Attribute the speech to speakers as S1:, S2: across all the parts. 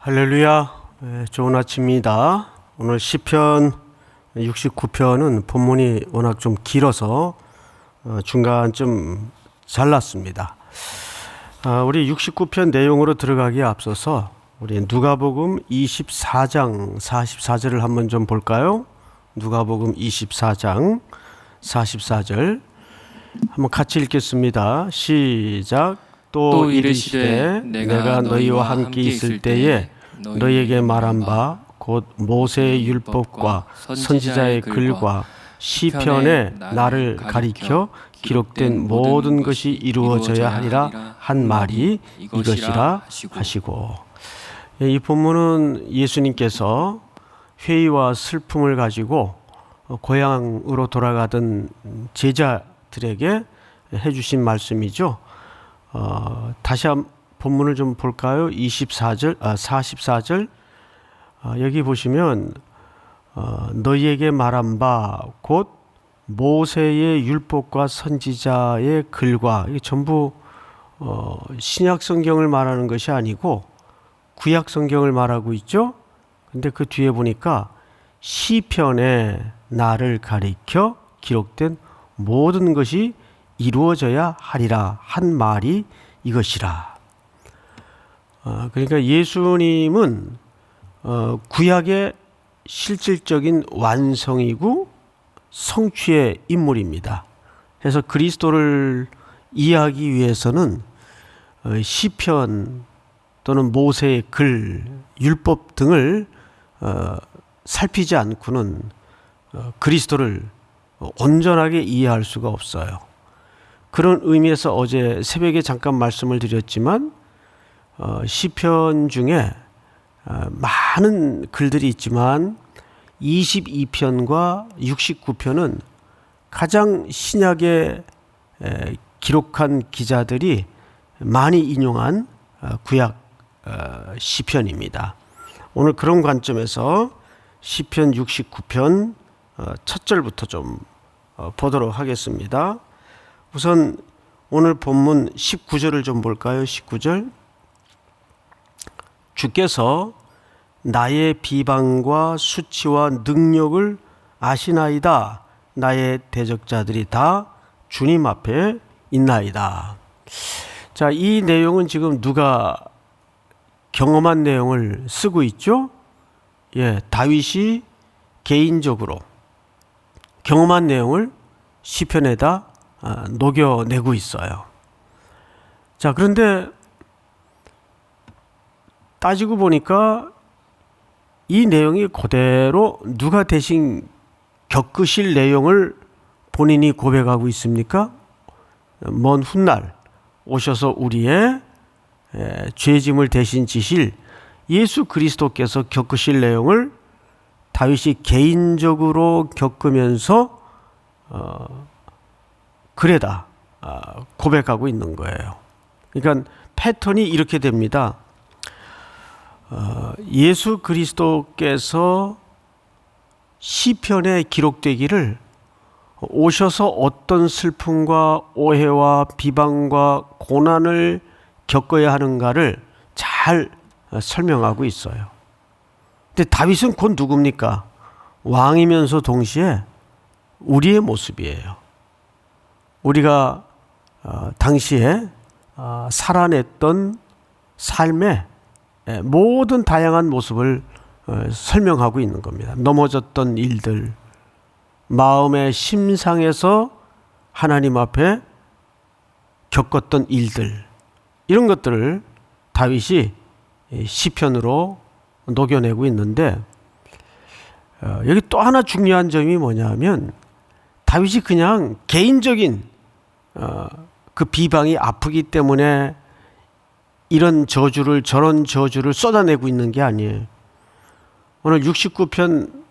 S1: 할렐루야. 좋은 아침입니다. 오늘 시편 69편은 본문이 워낙 좀 길어서 중간쯤 잘랐습니다. 우리 69편 내용으로 들어가기에 앞서서 우리 누가복음 24장 44절을 한번 좀 볼까요? 누가복음 24장 44절 한번 같이 읽겠습니다. 시작. 또 이르시되 내가 너희와 함께 있을 때에 너희에게 말한 바 곧 모세의 율법과 선지자의 글과 시편에 나를 가리켜 기록된 모든 것이 이루어져야 하리라 한 말이 이것이라 하시고. 이 본문은 예수님께서 회의와 슬픔을 가지고 고향으로 돌아가던 제자들에게 해주신 말씀이죠. 다시 한 본문을 좀 볼까요? 44절 여기 보시면 너희에게 말한 바 곧 모세의 율법과 선지자의 글과, 이게 전부 신약 성경을 말하는 것이 아니고 구약 성경을 말하고 있죠. 근데 그 뒤에 보니까 시편에 나를 가리켜 기록된 모든 것이 이루어져야 하리라 한 말이 이것이라. 그러니까 예수님은 구약의 실질적인 완성이고 성취의 인물입니다. 그래서 그리스도를 이해하기 위해서는 시편 또는 모세의 글, 율법 등을 살피지 않고는 그리스도를 온전하게 이해할 수가 없어요. 그런 의미에서 어제 새벽에 잠깐 말씀을 드렸지만 시편 중에 많은 글들이 있지만 22편과 69편은 가장 신약에 기록한 기자들이 많이 인용한 구약 시편입니다. 오늘 그런 관점에서 시편 69편 첫 절부터 좀 보도록 하겠습니다. 우선 오늘 본문 19절을 좀 볼까요? 19절. 주께서 나의 비방과 수치와 능력을 아시나이다. 나의 대적자들이 다 주님 앞에 있나이다. 자, 이 내용은 지금 누가 경험한 내용을 쓰고 있죠? 다윗이 개인적으로 경험한 내용을 시편에다 녹여내고 있어요. 자, 그런데 따지고 보니까 이 내용이 그대로 누가 대신 겪으실 내용을 본인이 고백하고 있습니까? 먼 훗날 오셔서 우리의 죄짐을 대신 지실 예수 그리스도께서 겪으실 내용을 다윗이 개인적으로 겪으면서 글에다 고백하고 있는 거예요. 그러니까 패턴이 이렇게 됩니다. 예수 그리스도께서 시편에 기록되기를 오셔서 어떤 슬픔과 오해와 비방과 고난을 겪어야 하는가를 잘 설명하고 있어요. 근데 다윗은 곧 누굽니까? 왕이면서 동시에 우리의 모습이에요. 우리가 당시에 살아냈던 삶의 모든 다양한 모습을 설명하고 있는 겁니다. 넘어졌던 일들, 마음의 심상에서 하나님 앞에 겪었던 일들, 이런 것들을 다윗이 시편으로 녹여내고 있는데 여기 또 하나 중요한 점이 뭐냐면 다윗이 그냥 개인적인 그 비방이 아프기 때문에 이런 저주를 저런 저주를 쏟아내고 있는 게 아니에요. 오늘 69편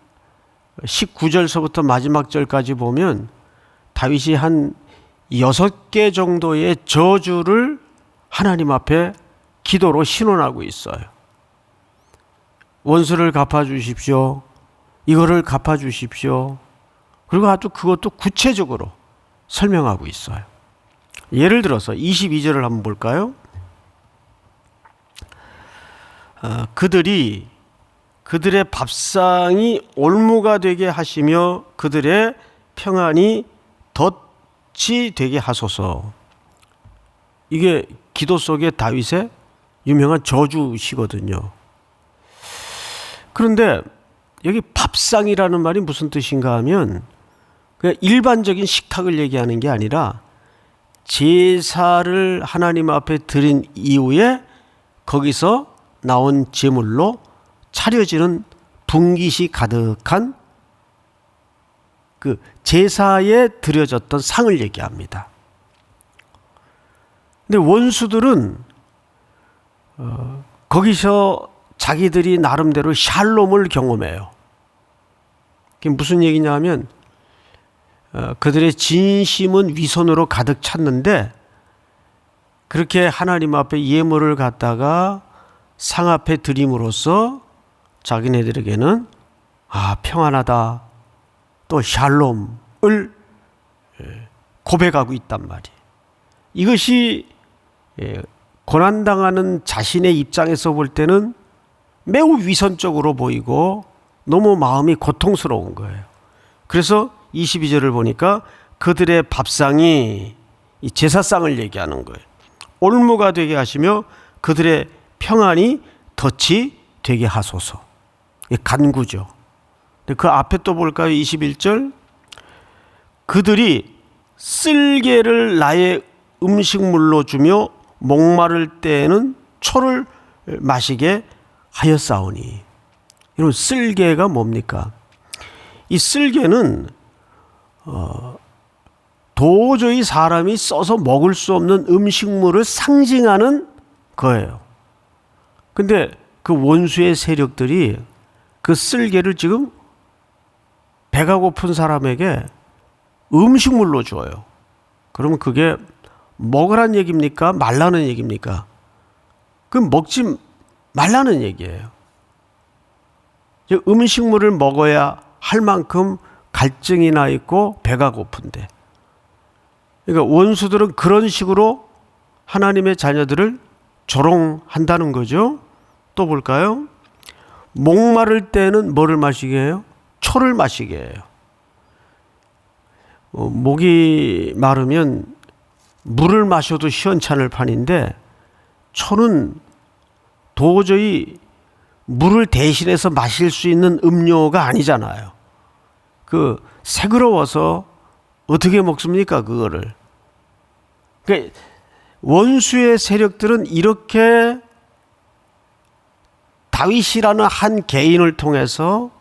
S1: 19절서부터 마지막 절까지 보면 다윗이 한 6개 정도의 저주를 하나님 앞에 기도로 신원하고 있어요. 원수를 갚아주십시오. 이거를 갚아주십시오. 그리고 아주 그것도 구체적으로 설명하고 있어요. 예를 들어서 22절을 한번 볼까요? 그들의 밥상이 올무가 되게 하시며 그들의 평안이 덫이 되게 하소서. 이게 기도 속의 다윗의 유명한 저주시거든요. 그런데 여기 밥상이라는 말이 무슨 뜻인가 하면 그냥 일반적인 식탁을 얘기하는 게 아니라 제사를 하나님 앞에 드린 이후에 거기서 나온 제물로 차려지는 분깃이 가득한 그 제사에 드려졌던 상을 얘기합니다. 근데 원수들은 거기서 자기들이 나름대로 샬롬을 경험해요. 그게 무슨 얘기냐 하면 그들의 진심은 위선으로 가득 찼는데 그렇게 하나님 앞에 예물을 갖다가 상 앞에 드림으로써 자기네들에게는 평안하다, 또 샬롬을 고백하고 있단 말이에요. 이것이 고난당하는 자신의 입장에서 볼 때는 매우 위선적으로 보이고 너무 마음이 고통스러운 거예요. 그래서 22절을 보니까 그들의 밥상이 이 제사상을 얘기하는 거예요. 올무가 되게 하시며 그들의 평안이 덫이 되게 하소서. 간구죠. 그 앞에 또 볼까요? 21절. 그들이 쓸개를 나의 음식물로 주며 목마를 때에는 초를 마시게 하였사오니. 여러분, 쓸개가 뭡니까? 이 쓸개는 도저히 사람이 써서 먹을 수 없는 음식물을 상징하는 거예요. 근데 그 원수의 세력들이 그 쓸개를 지금 배가 고픈 사람에게 음식물로 줘요. 그러면 그게 먹으란 얘기입니까? 말라는 얘기입니까? 그럼 먹지 말라는 얘기예요. 음식물을 먹어야 할 만큼 갈증이 나 있고 배가 고픈데, 그러니까 원수들은 그런 식으로 하나님의 자녀들을 조롱한다는 거죠. 또 볼까요? 목마를 때는 뭐를 마시게 해요? 초를 마시게 해요. 목이 마르면 물을 마셔도 시원찮을 판인데 초는 도저히 물을 대신해서 마실 수 있는 음료가 아니잖아요. 그 새그러워서 어떻게 먹습니까, 그거를? 그러니까 원수의 세력들은 이렇게 다윗이라는 한 개인을 통해서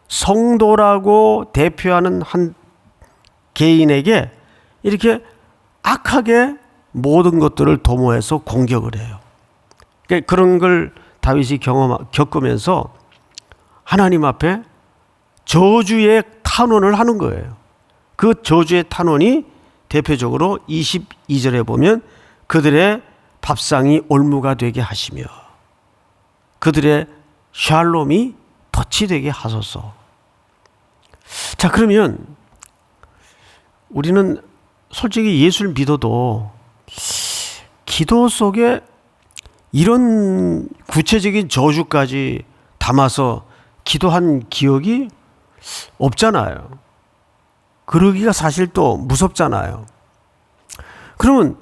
S1: 성도라고 대표하는 한 개인에게 이렇게 악하게 모든 것들을 도모해서 공격을 해요. 그러니까 그런 걸 다윗이 겪으면서 하나님 앞에 저주의 탄원을 하는 거예요. 그 저주의 탄원이 대표적으로 22절에 보면 그들의 밥상이 올무가 되게 하시며 그들의 샬롬이 덫이 되게 하소서. 자, 그러면 우리는 솔직히 예수를 믿어도 기도 속에 이런 구체적인 저주까지 담아서 기도한 기억이 없잖아요. 그러기가 사실 또 무섭잖아요. 그러면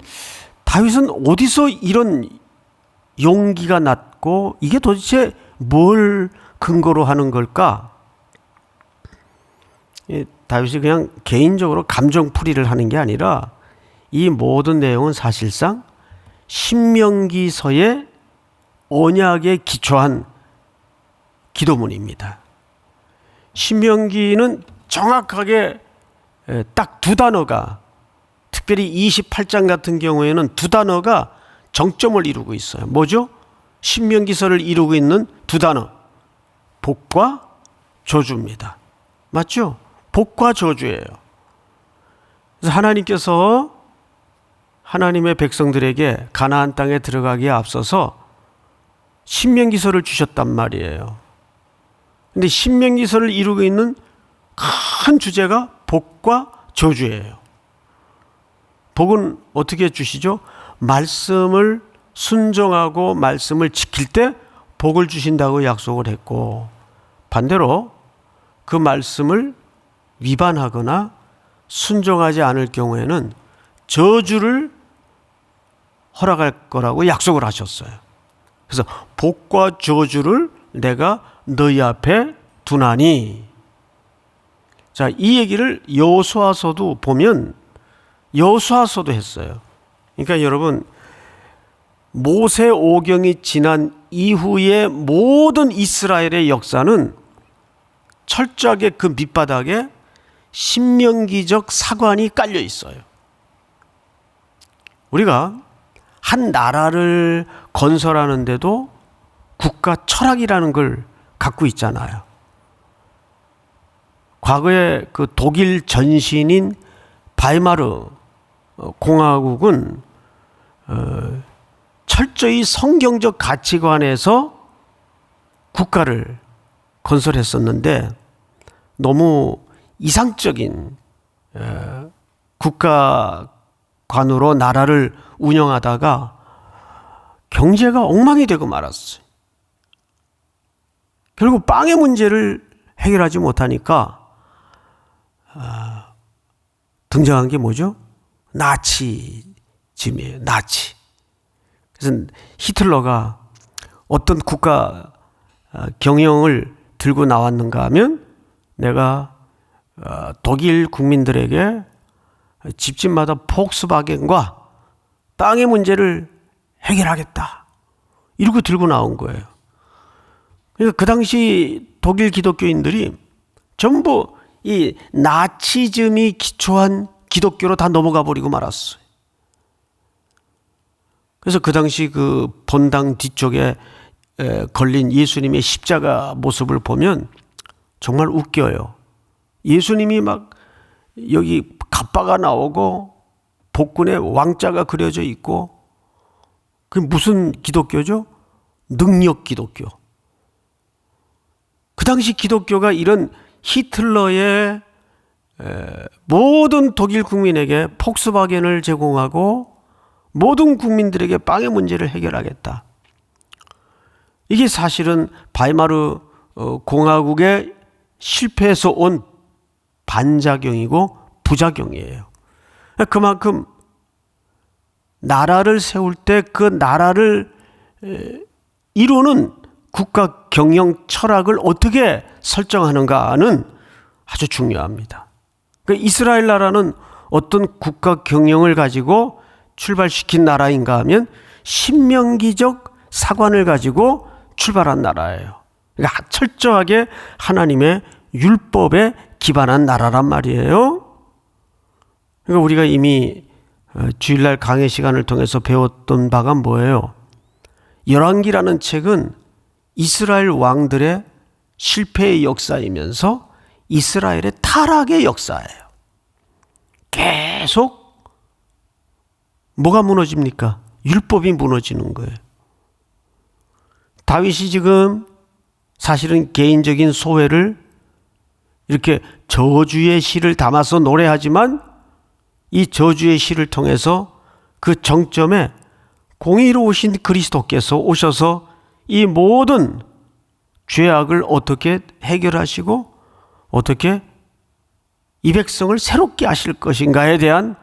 S1: 다윗은 어디서 이런 용기가 났고 이게 도대체 뭘 근거로 하는 걸까? 다윗이 그냥 개인적으로 감정풀이를 하는 게 아니라 이 모든 내용은 사실상 신명기서의 언약에 기초한 기도문입니다. 신명기는 정확하게 딱 두 단어가, 특별히 28장 같은 경우에는 두 단어가 정점을 이루고 있어요. 뭐죠? 신명기서를 이루고 있는 두 단어, 복과 저주입니다. 맞죠? 복과 저주예요. 그래서 하나님께서 하나님의 백성들에게 가나안 땅에 들어가기에 앞서서 신명기서를 주셨단 말이에요. 근데 신명기서를 이루고 있는 큰 주제가 복과 저주예요. 복은 어떻게 주시죠? 말씀을 순종하고 말씀을 지킬 때 복을 주신다고 약속을 했고, 반대로 그 말씀을 위반하거나 순종하지 않을 경우에는 저주를 허락할 거라고 약속을 하셨어요. 그래서 복과 저주를 내가 너희 앞에 두나니. 자, 이 얘기를 여호수아서도 보면 여호수아서도 했어요. 그러니까 여러분, 모세 오경이 지난 이후의 모든 이스라엘의 역사는 철저하게 그 밑바닥에 신명기적 사관이 깔려 있어요. 우리가 한 나라를 건설하는데도 국가 철학이라는 걸 갖고 있잖아요. 과거에 그 독일 전신인 바이마르 공화국은 철저히 성경적 가치관에서 국가를 건설했었는데, 너무 이상적인 국가관으로 나라를 운영하다가 경제가 엉망이 되고 말았어요. 결국 빵의 문제를 해결하지 못하니까 등장한 게 뭐죠? 나치즘이에요. 나치. 그래서 히틀러가 어떤 국가 경영을 들고 나왔는가 하면, 내가 독일 국민들에게 집집마다 폭스바겐과 땅의 문제를 해결하겠다, 이러고 들고 나온 거예요. 그러니까 그 당시 독일 기독교인들이 전부 이 나치즘이 기초한 기독교로 다 넘어가 버리고 말았어요. 그래서 그 당시 그 본당 뒤쪽에 걸린 예수님의 십자가 모습을 보면 정말 웃겨요. 예수님이 막 여기 갑바가 나오고 복근에 왕자가 그려져 있고, 그게 무슨 기독교죠? 능력 기독교. 그 당시 기독교가 이런 히틀러의 모든 독일 국민에게 폭스바겐을 제공하고 모든 국민들에게 빵의 문제를 해결하겠다. 이게 사실은 바이마르 공화국의 실패에서 온 반작용이고 부작용이에요. 그만큼 나라를 세울 때 그 나라를 이루는 국가 경영 철학을 어떻게 설정하는가는 아주 중요합니다. 그러니까 이스라엘 나라는 어떤 국가 경영을 가지고 출발시킨 나라인가 하면 신명기적 사관을 가지고 출발한 나라예요. 그러니까 철저하게 하나님의 율법에 기반한 나라란 말이에요. 그러니까 우리가 이미 주일날 강의 시간을 통해서 배웠던 바가 뭐예요? 열왕기라는 책은 이스라엘 왕들의 실패의 역사이면서 이스라엘의 타락의 역사예요. 계속 뭐가 무너집니까? 율법이 무너지는 거예요. 다윗이 지금 사실은 개인적인 소회를 이렇게 저주의 시를 담아서 노래하지만, 이 저주의 시를 통해서 그 정점에 공의로우신 그리스도께서 오셔서 이 모든 죄악을 어떻게 해결하시고 어떻게 이 백성을 새롭게 하실 것인가에 대한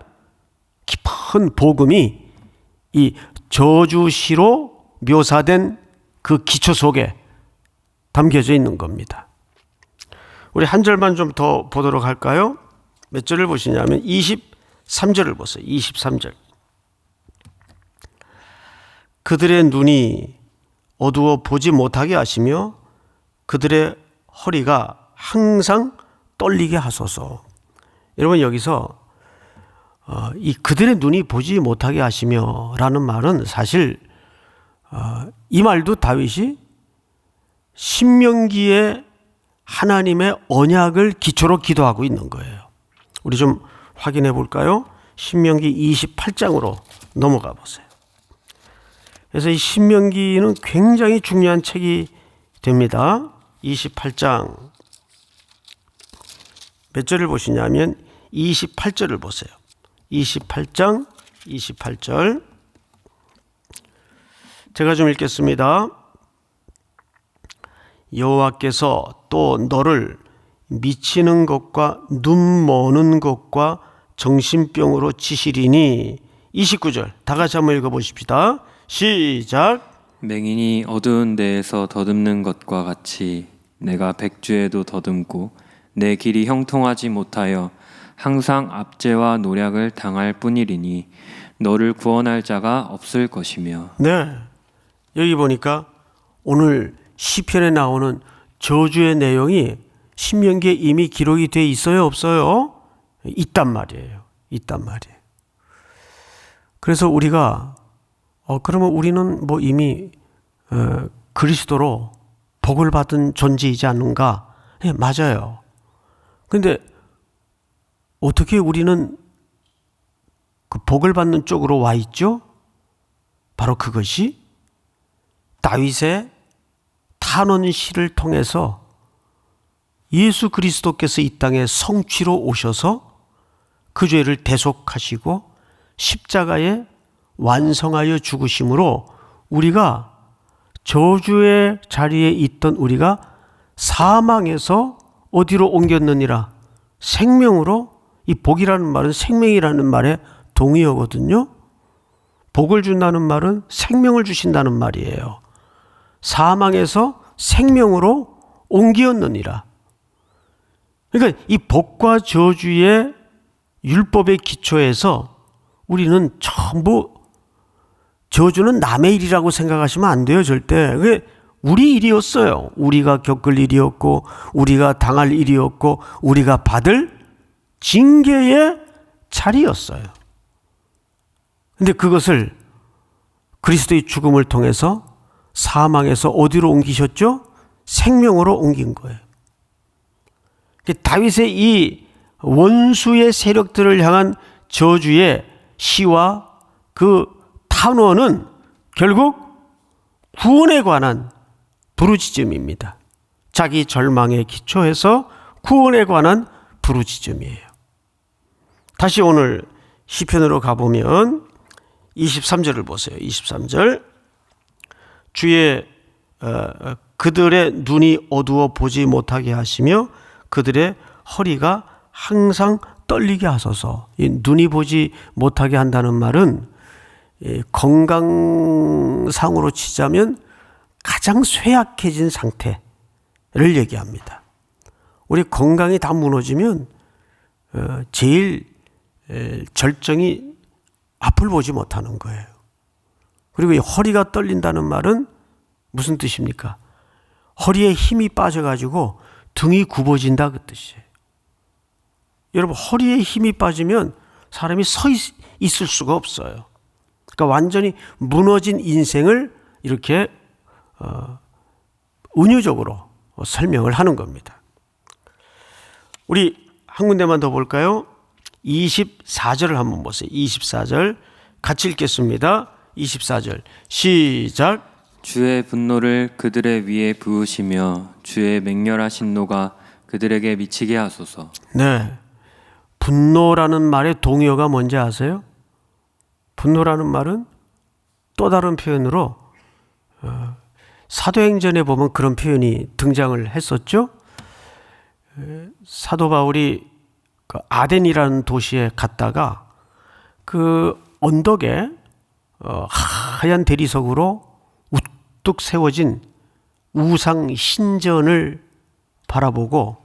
S1: 깊은 복음이 이 저주시로 묘사된 그 기초 속에 담겨져 있는 겁니다. 우리 한 절만 좀 더 보도록 할까요? 몇 절을 보시냐면 23절을 보세요. 23절. 그들의 눈이 어두워 보지 못하게 하시며 그들의 허리가 항상 떨리게 하소서. 여러분, 여기서 이 그들의 눈이 보지 못하게 하시며 라는 말은 사실 이 말도 다윗이 신명기에 하나님의 언약을 기초로 기도하고 있는 거예요. 우리 좀 확인해 볼까요? 신명기 28장으로 넘어가 보세요. 그래서 이 신명기는 굉장히 중요한 책이 됩니다. 28장 몇 절을 보시냐면 28절을 보세요. 28장 28절 제가 좀 읽겠습니다. 여호와께서 또 너를 미치는 것과 눈 머는 것과 정신병으로 치시리니. 29절 다 같이 한번 읽어보십시다. 시작.
S2: 맹인이 어두운 데에서 더듬는 것과 같이 내가 백주에도 더듬고 내 길이 형통하지 못하여 항상 압제와 노략을 당할 뿐이리니 너를 구원할 자가 없을 것이며.
S1: 네, 여기 보니까 오늘 시편에 나오는 저주의 내용이 신명기에 이미 기록이 돼 있어요, 없어요? 있단 말이에요. 있단 말이에요. 그래서 우리가 그러면 우리는 뭐 이미 그리스도로 복을 받은 존재이지 않는가? 네, 맞아요. 근데 어떻게 우리는 그 복을 받는 쪽으로 와 있죠? 바로 그것이 다윗의 탄원시를 통해서 예수 그리스도께서 이 땅에 성취로 오셔서 그 죄를 대속하시고 십자가에 완성하여 죽으심으로 우리가 저주의 자리에 있던 우리가 사망에서 어디로 옮겼느니라? 생명으로. 이 복이라는 말은 생명이라는 말에 동의어거든요. 복을 준다는 말은 생명을 주신다는 말이에요. 사망에서 생명으로 옮기었느니라. 그러니까 이 복과 저주의 율법의 기초에서 우리는 전부 저주는 남의 일이라고 생각하시면 안 돼요, 절대. 그게 우리 일이었어요. 우리가 겪을 일이었고, 우리가 당할 일이었고, 우리가 받을 징계의 자리였어요. 근데 그것을 그리스도의 죽음을 통해서 사망에서 어디로 옮기셨죠? 생명으로 옮긴 거예요. 다윗의 이 원수의 세력들을 향한 저주의 시와 그 탄원은 결국 구원에 관한 부르짖음입니다. 자기 절망에 기초해서 구원에 관한 부르짖음이에요. 다시 오늘 시편으로 가보면 23절을 보세요. 23절. 주의 그들의 눈이 어두워 보지 못하게 하시며 그들의 허리가 항상 떨리게 하소서. 이 눈이 보지 못하게 한다는 말은 건강상으로 치자면 가장 쇠약해진 상태를 얘기합니다. 우리 건강이 다 무너지면 제일 절정이 앞을 보지 못하는 거예요. 그리고 이 허리가 떨린다는 말은 무슨 뜻입니까? 허리에 힘이 빠져가지고 등이 굽어진다 그 뜻이에요. 여러분, 허리에 힘이 빠지면 사람이 서 있을 수가 없어요. 그러니까 완전히 무너진 인생을 이렇게 은유적으로 설명을 하는 겁니다. 우리 한 군데만 더 볼까요? 24절을 한번 보세요. 24절 같이 읽겠습니다. 24절 시작.
S2: 주의 분노를 그들의 위에 부으시며 주의 맹렬하신 노가 그들에게 미치게 하소서.
S1: 네, 분노라는 말의 동의어가 뭔지 아세요? 분노라는 말은 또 다른 표현으로 사도행전에 보면 그런 표현이 등장을 했었죠. 사도 바울이 그 아덴이라는 도시에 갔다가 그 언덕에 하얀 대리석으로 우뚝 세워진 우상 신전을 바라보고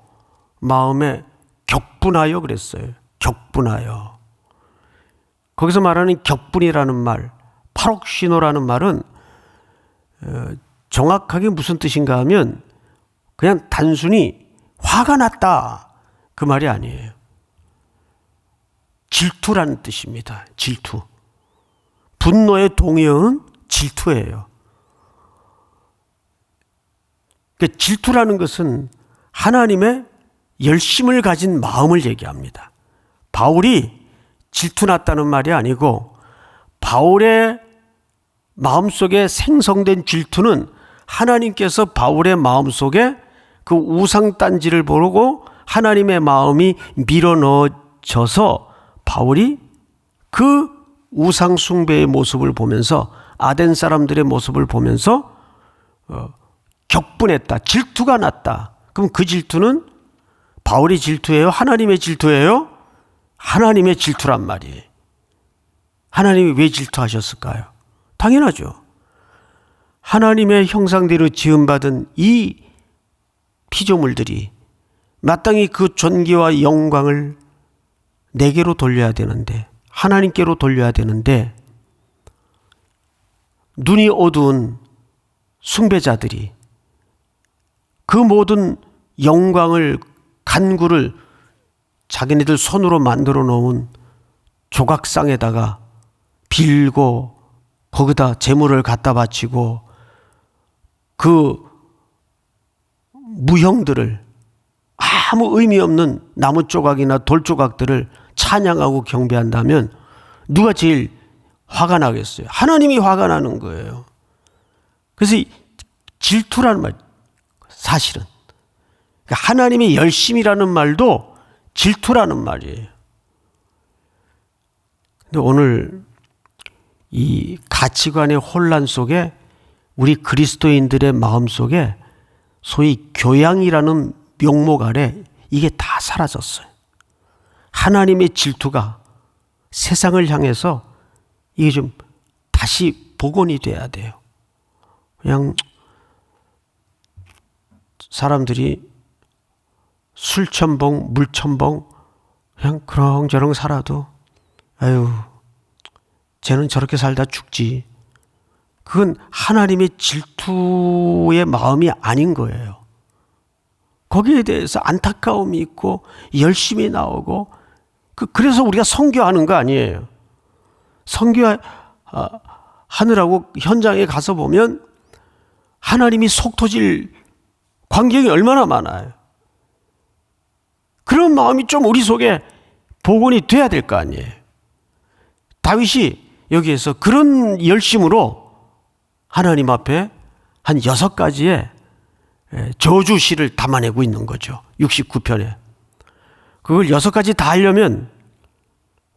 S1: 마음에 격분하여 그랬어요. 격분하여. 거기서 말하는 격분이라는 말, 파록시노라는 말은 정확하게 무슨 뜻인가 하면 그냥 단순히 화가 났다 그 말이 아니에요. 질투라는 뜻입니다. 질투. 분노의 동의어는 질투예요. 그러니까 질투라는 것은 하나님의 열심을 가진 마음을 얘기합니다. 바울이 질투났다는 말이 아니고 바울의 마음속에 생성된 질투는 하나님께서 바울의 마음속에 그 우상단지를 보고 하나님의 마음이 밀어넣어져서 바울이 그 우상 숭배의 모습을 보면서 아덴 사람들의 모습을 보면서 격분했다. 질투가 났다. 그럼 그 질투는 바울의 질투예요? 하나님의 질투예요? 하나님의 질투란 말이에요. 하나님이 왜 질투하셨을까요? 당연하죠. 하나님의 형상대로 지음받은 이 피조물들이 마땅히 그 존귀와 영광을 내게로 돌려야 되는데, 하나님께로 돌려야 되는데, 눈이 어두운 숭배자들이 그 모든 영광을, 간구를 자기네들 손으로 만들어 놓은 조각상에다가 빌고 거기다 재물을 갖다 바치고 그 무형들을, 아무 의미 없는 나무 조각이나 돌 조각들을 찬양하고 경배한다면 누가 제일 화가 나겠어요? 하나님이 화가 나는 거예요. 그래서 질투라는 말, 사실은 하나님의 열심이라는 말도 질투라는 말이에요. 근데 오늘 이 가치관의 혼란 속에 우리 그리스도인들의 마음 속에 소위 교양이라는 명목 아래 이게 다 사라졌어요. 하나님의 질투가 세상을 향해서 이게 좀 다시 복원이 돼야 돼요. 그냥 사람들이 술천봉, 물천봉 그냥 그렁저렁 살아도 아유, 쟤는 저렇게 살다 죽지. 그건 하나님의 질투의 마음이 아닌 거예요. 거기에 대해서 안타까움이 있고 열심히 나오고 그래서 우리가 선교하는 거 아니에요. 선교하느라고 현장에 가서 보면 하나님이 속 터질 광경이 얼마나 많아요. 그런 마음이 좀 우리 속에 복원이 돼야 될 거 아니에요. 다윗이 여기에서 그런 열심으로 하나님 앞에 한 6가지의 저주시를 담아내고 있는 거죠. 69편에. 그걸 6가지 다 하려면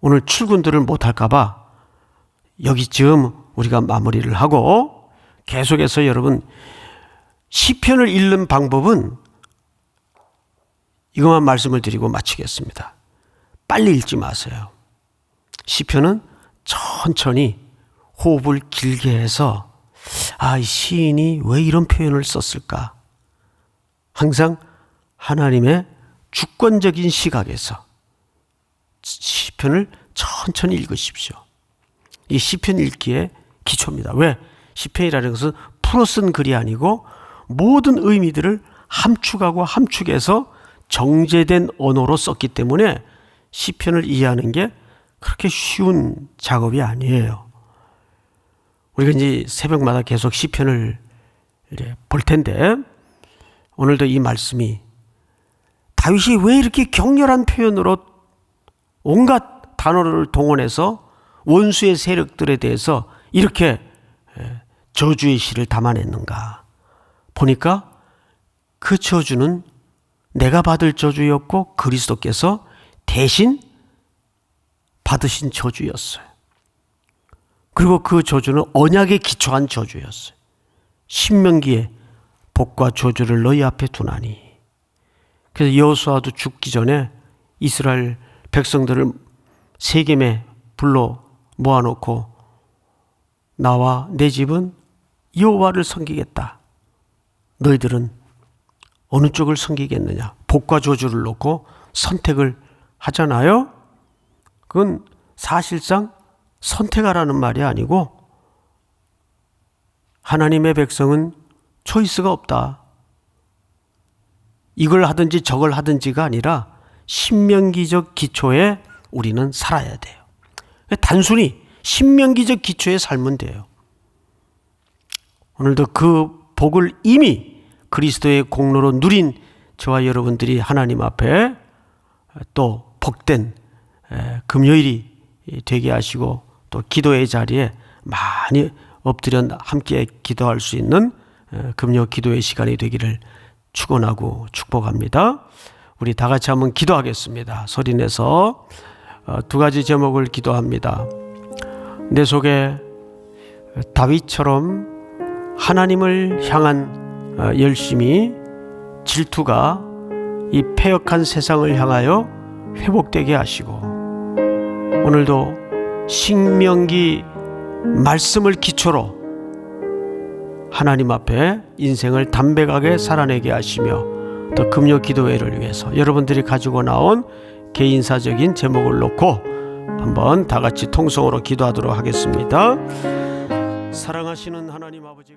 S1: 오늘 출근들을 못할까 봐 여기쯤 우리가 마무리를 하고, 계속해서 여러분 시편을 읽는 방법은 이것만 말씀을 드리고 마치겠습니다. 빨리 읽지 마세요. 시편은 천천히 호흡을 길게 해서 이 시인이 왜 이런 표현을 썼을까? 항상 하나님의 주권적인 시각에서 시편을 천천히 읽으십시오. 이 시편 읽기의 기초입니다. 왜? 시편이라는 것은 풀어 쓴 글이 아니고 모든 의미들을 함축하고 함축해서 정제된 언어로 썼기 때문에 시편을 이해하는 게 그렇게 쉬운 작업이 아니에요. 우리가 이제 새벽마다 계속 시편을 볼 텐데, 오늘도 이 말씀이 다윗이 왜 이렇게 격렬한 표현으로 온갖 단어를 동원해서 원수의 세력들에 대해서 이렇게 저주의 시를 담아냈는가 보니까 그 저주는 내가 받을 저주였고 그리스도께서 대신 받으신 저주였어요. 그리고 그 저주는 언약에 기초한 저주였어요. 신명기에 복과 저주를 너희 앞에 두나니. 그래서 여호수아도 죽기 전에 이스라엘 백성들을 세겜에 불러 모아놓고 나와 내 집은 여호와를 섬기겠다. 너희들은 어느 쪽을 섬기겠느냐? 복과 저주를 놓고 선택을 하잖아요. 그건 사실상 선택하라는 말이 아니고 하나님의 백성은 초이스가 없다. 이걸 하든지 저걸 하든지가 아니라 신명기적 기초에 우리는 살아야 돼요. 단순히 신명기적 기초에 살면 돼요. 오늘도 그 복을 이미 그리스도의 공로로 누린 저와 여러분들이 하나님 앞에 또 복된 금요일이 되게 하시고, 또 기도의 자리에 많이 엎드려 함께 기도할 수 있는 금요 기도의 시간이 되기를 축원하고 축복합니다. 우리 다 같이 한번 기도하겠습니다. 소리내서 2가지 제목을 기도합니다. 내 속에 다윗처럼 하나님을 향한 열심히 질투가 이 패역한 세상을 향하여 회복되게 하시고, 오늘도 신명기 말씀을 기초로 하나님 앞에 인생을 담백하게 살아내게 하시며, 또 금요 기도회를 위해서 여러분들이 가지고 나온 개인사적인 제목을 놓고 한번 다 같이 통성으로 기도하도록 하겠습니다. 사랑하시는 하나님 아버지,